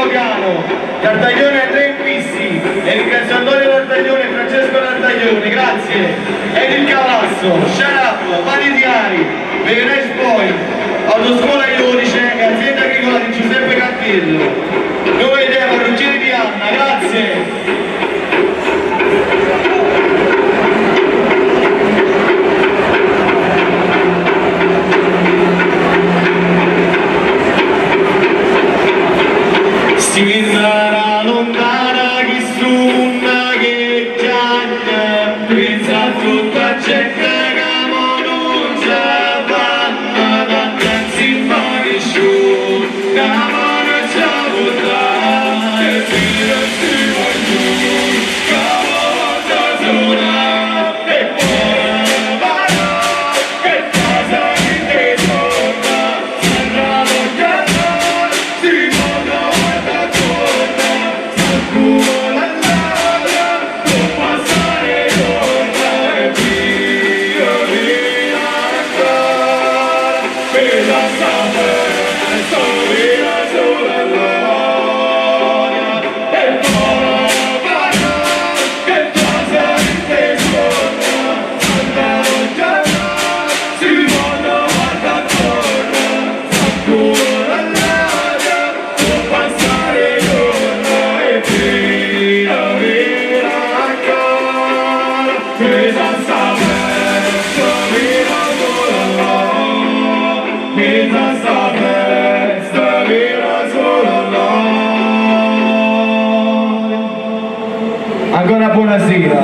primo piano, Tartaglione Andrea Infissi, e ringrazio Antonio Tartaglione e Francesco Tartaglione, grazie. Ed il Calasso, Sharap, Mani Diari, Veganese Point, Autoscuola Iodice e Azienda Agricola di Giuseppe Cattillo. Noi idea Parruggini di Anna, grazie. Sindara lontana chi sunna che chiagna, pensa a tutta gente che non ce la fanno, tanto si fa che sciù, che non ce la può e fino a si va giù, che volta suona, e poi va, che cosa che ti torna, Sagrato San si muove. Ancora buonasera.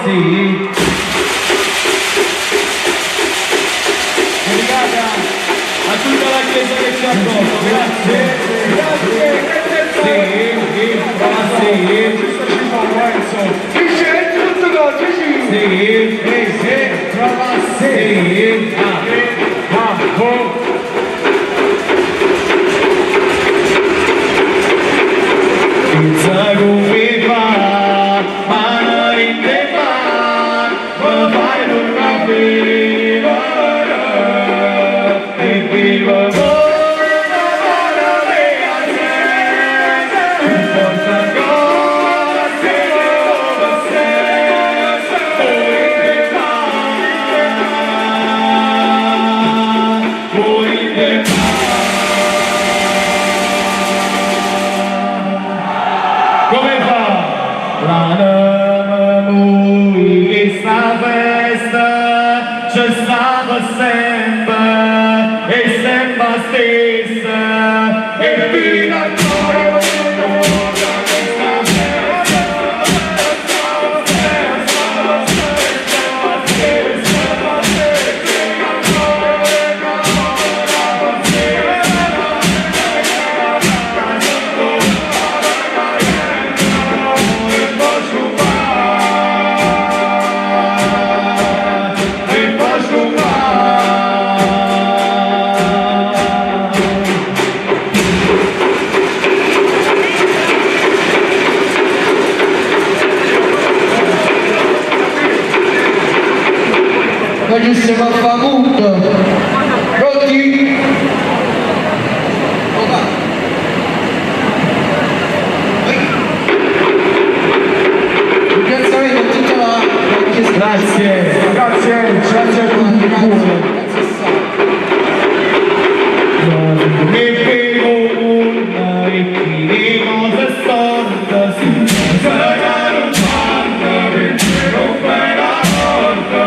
Sì. Dedicata a tutta la chiesa che ci ha accolto, grazie. Sì, prova sì. Sì, prova sì. Pensa come fa, ma non in te fa, ma fai non capire, e viva Festa c'è stata sempre e sempre stessa e fino a Oggi siamo a Famuto. Pronti? Un piazzamento a tutta la chiesa. Grazie a tutti. Ne bevo una e chi di cosa storta si sarà non fatta perché non fai la porta.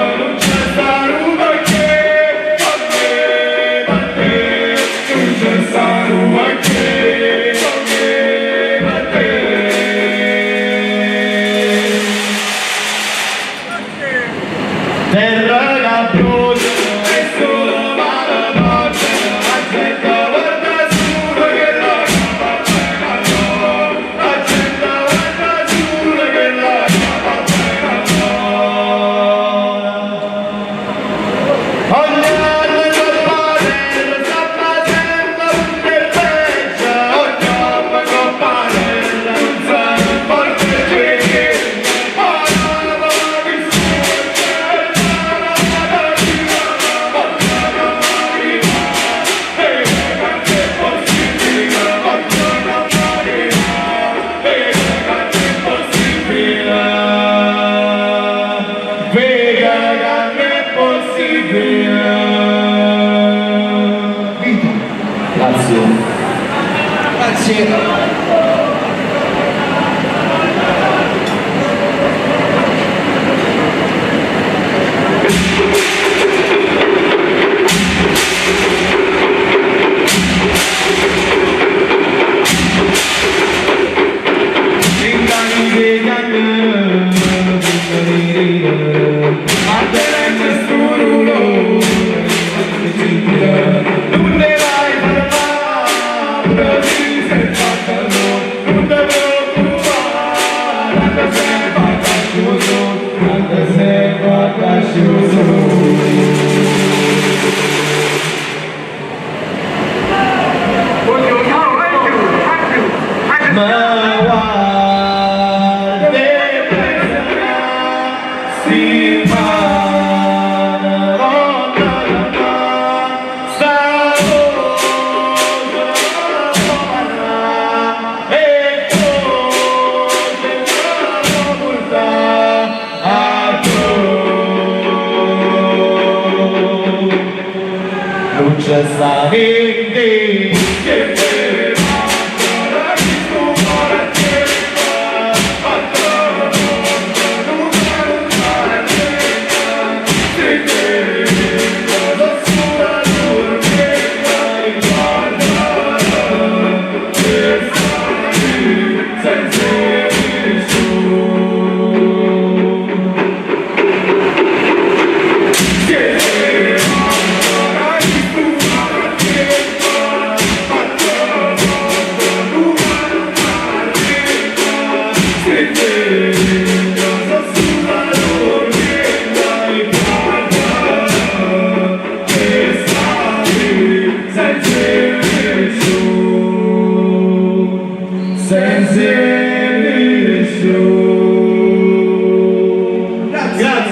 Terra la brucia e solo mala notte, accetta guarda sulla che la capa bene no, accetta guarda sulla che la capa bene no. Ogni anno la padella sappa sempre un del peggio, ogni anno con padella non sa forte che Grazie.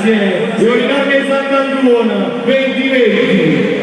Grazie. Urinare Sant'Antuono 2020.